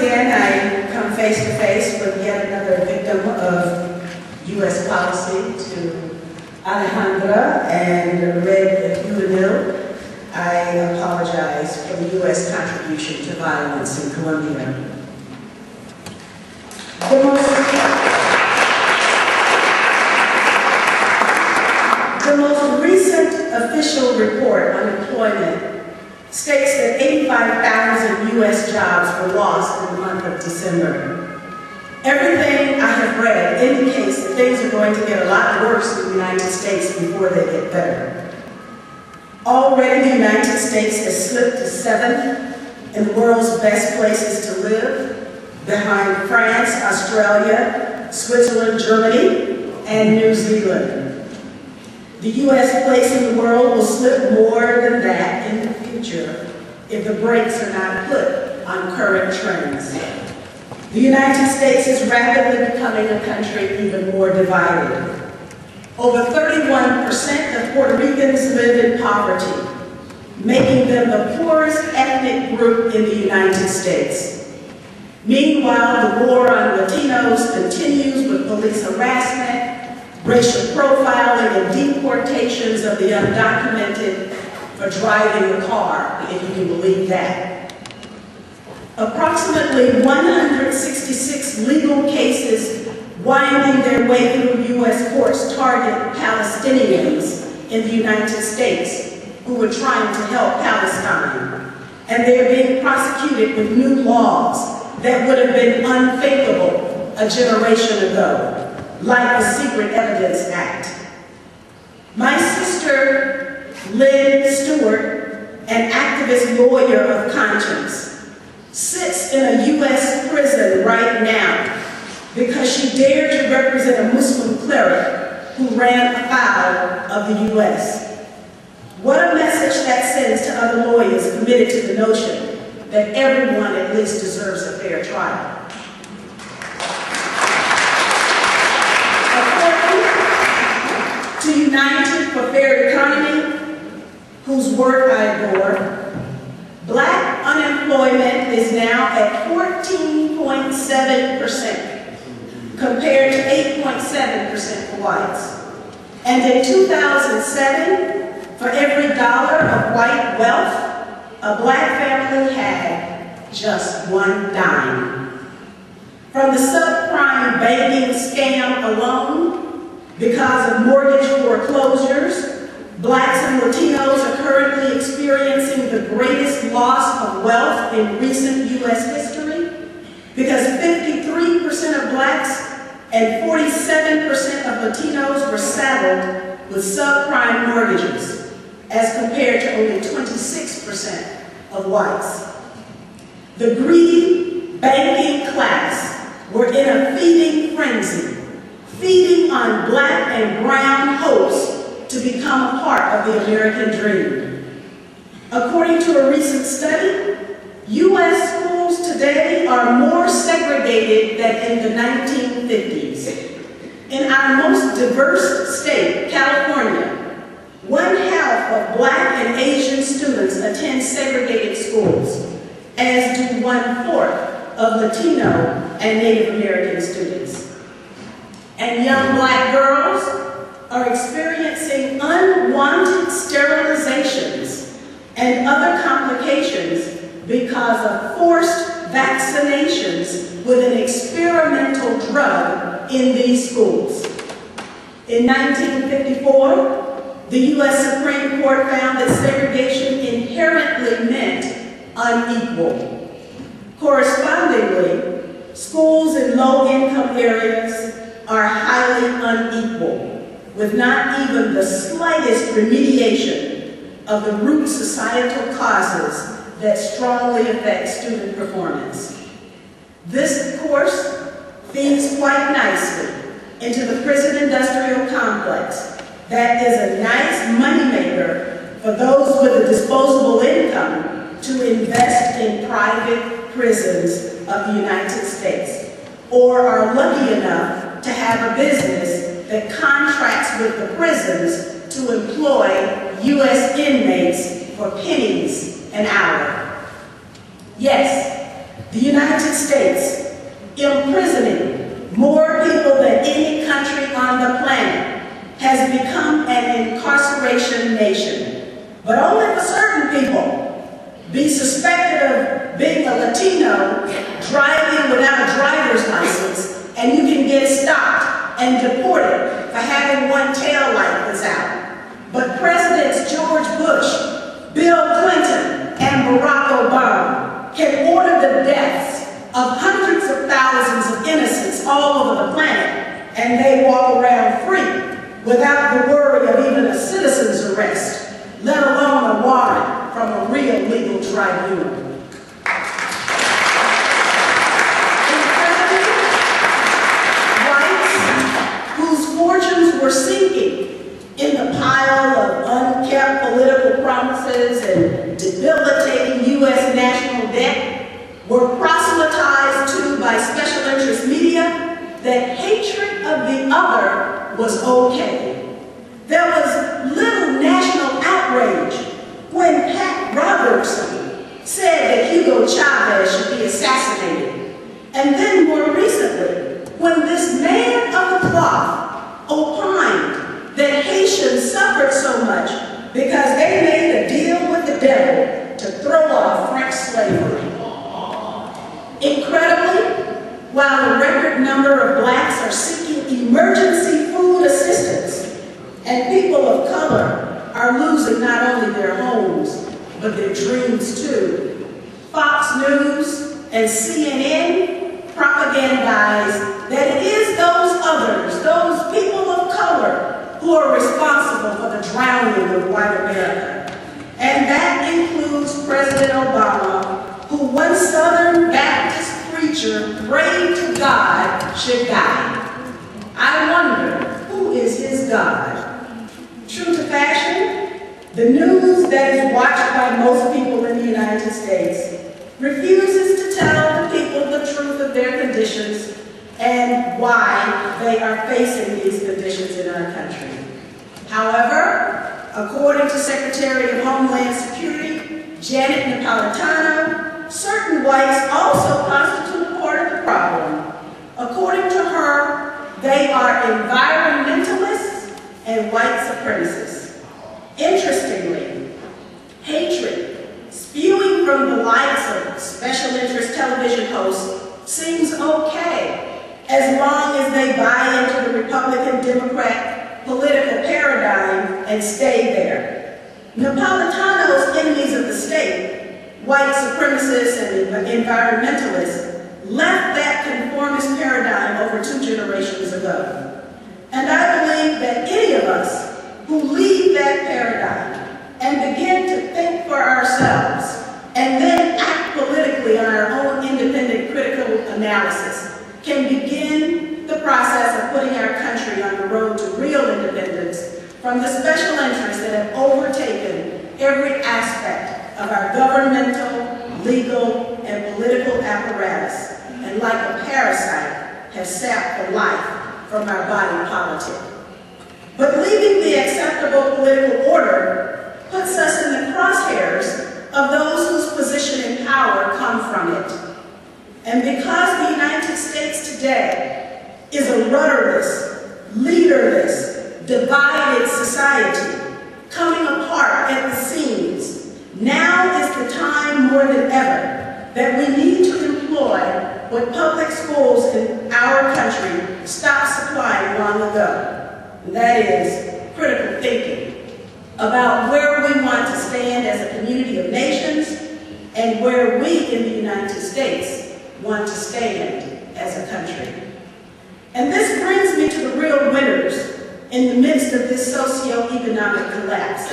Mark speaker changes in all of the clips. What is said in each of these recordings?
Speaker 1: again, I come face to face with yet another victim of U.S. policy, to Alejandra and Red Juvenil. I apologize for the U.S. contribution to violence in Colombia. The most recent official report on employment states that 85,000 U.S. jobs were lost in the month of December. Everything I have read indicates that things are going to get a lot worse in the United States before they get better. Already the United States has slipped to 7th in the world's best places to live, behind France, Australia, Switzerland, Germany, and New Zealand. The U.S. place in the world will slip more than that in the future if the brakes are not put on current trends. The United States is rapidly becoming a country even more divided. Over 31% of Puerto Ricans live in poverty, making them the poorest ethnic group in the United States. Meanwhile, the war on Latinos continues with police harassment, racial profiling, and deportations of the undocumented for driving a car, if you can believe that. Approximately 166 legal cases winding their way through U.S. courts target Palestinians in the United States who were trying to help Palestine. And they are being prosecuted with new laws that would have been unthinkable a generation ago, like the Secret Evidence Act. My sister, Lynn Stewart, an activist lawyer of conscience, sits in a U.S. prison right now because she dared to represent a Muslim cleric who ran afoul of the U.S. What a message that sends to other lawyers committed to the notion that everyone at least deserves a fair trial. To United for Fair Economy, whose work I adore, Black unemployment is now at 14.7%, compared to 8.7% for whites. And in 2007, for every dollar of white wealth, a Black family had just one dime. From the subprime banking scam alone, because of mortgage foreclosures, Blacks and Latinos are currently experiencing the greatest loss of wealth in recent U.S. history, because 53% of Blacks and 47% of Latinos were saddled with subprime mortgages, as compared to only 26% of whites. The greedy banking class were in a feeding frenzy, feeding on Black and brown hopes to become a part of the American dream. According to a recent study, U.S. schools today are more segregated than in the 1950s. In our most diverse state, California, 1/2 of Black and Asian students attend segregated schools, as do 1/4 of Latino and Native American students. And young Black girls are experiencing unwanted sterilizations and other complications because of forced vaccinations with an experimental drug in these schools. In 1954, the U.S. Supreme Court found that segregation inherently meant unequal. Correspondingly, schools in low-income areas are highly unequal, with not even the slightest remediation of the root societal causes that strongly affect student performance. This, of course, feeds quite nicely into the prison industrial complex that is a nice moneymaker for those with a disposable income to invest in private prisons of the United States, or are lucky enough to have a business that contracts with the prisons to employ U.S. inmates for pennies an hour. Yes, the United States, imprisoning more people than any country on the planet, has become an incarceration nation. But only for certain people. Be suspected of being a Latino, driving without a driver's license, and you can get stopped and deported for having one tail light that's out. But Presidents George Bush, Bill Clinton, and Barack Obama can order the deaths of hundreds of thousands of innocents all over the planet, and they walk around free without the worry of even a citizen's arrest, let alone a warrant from a real legal tribunal. Incredibly, whites whose fortunes were sinking in the pile of unkept political promises and debilitating U.S. national debt were proselytized to by special interest media that hatred of the other was okay. There was little national outrage when Pat Robertson said that Hugo Chavez should be assassinated. And then more recently, when this man of the cloth opined that Haitians suffered so much because they made a deal with the devil to throw off French slavery. Incredibly, while a record number of blacks are seeking emergency food assistance, and people of color are losing not only their homes, but their dreams too. Fox News and CNN propagandize that it is those others, those people of color, who are responsible for the drowning of white America. And that includes President Obama, who one Southern Baptist preacher prayed to God should die. I wonder, who is his God? True to fashion, the news that is watched by most people in the United States refuses to tell the people the truth of their conditions and why they are facing these conditions in our country. However, according to Secretary of Homeland Security, Janet Napolitano, certain whites also constitute part of the problem. According to her, they are environmentalists and white supremacists. Interestingly, hatred spewing from the likes of special interest television hosts seems okay as long as they buy into the Republican-Democrat political paradigm and stay there. Napolitano's enemies of the state, white supremacists and environmentalists, left that conformist paradigm over 2 generations ago. And I believe that any of us who leave that paradigm and begin to think for ourselves and then act politically on our own independent critical analysis can begin the process of putting our country on the road to real independence from the special interests that have overtaken every aspect of our governmental, legal, and political apparatus, and like a parasite have sapped the life from our body politic. But leaving the acceptable political order puts us in the crosshairs of those whose position in power come from it. And because the United States today is a rudderless, leaderless, divided society, coming apart at the seams, now is the time more than ever that we need to employ what public schools in our country stopped supplying long ago. And that is critical thinking about where we want to stand as a community of nations and where we in the United States want to stand as a country. And this brings me to the real winners in the midst of this socio-economic collapse.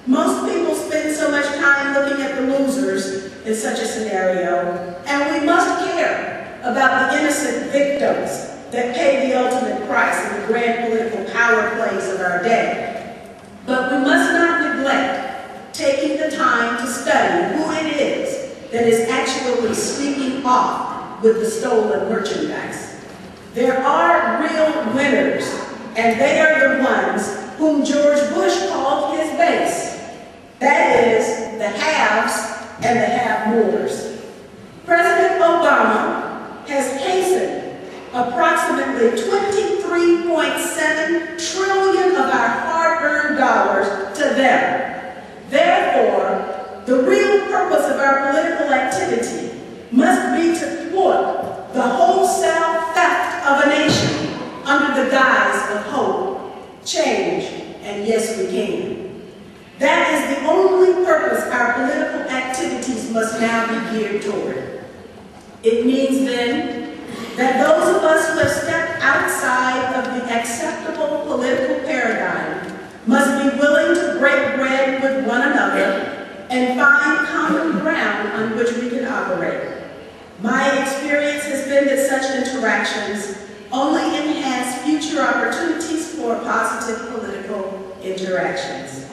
Speaker 1: Most people spend so much time looking at the losers in such a scenario, and we must care about the innocent victims that pay the ultimate price in the grand political power plays of our day. But we must not neglect taking the time to study who it is that is actually sneaking off with the stolen merchandise. There are real winners, and they are the ones whom George Bush called his base. That is, the haves and the have-mores. President Obama has hastened approximately $23.7 trillion of our hard-earned dollars to them. Therefore, the real purpose of our political activity must be to thwart the wholesale theft of a nation under the guise of hope, change, and yes, we can. That is the only purpose our political activities must now be geared toward. It means then that those of us who have stepped outside of the acceptable political paradigm must be willing to break bread with one another and find common ground on which we can operate. My experience has been that such interactions only enhance future opportunities for positive political interactions.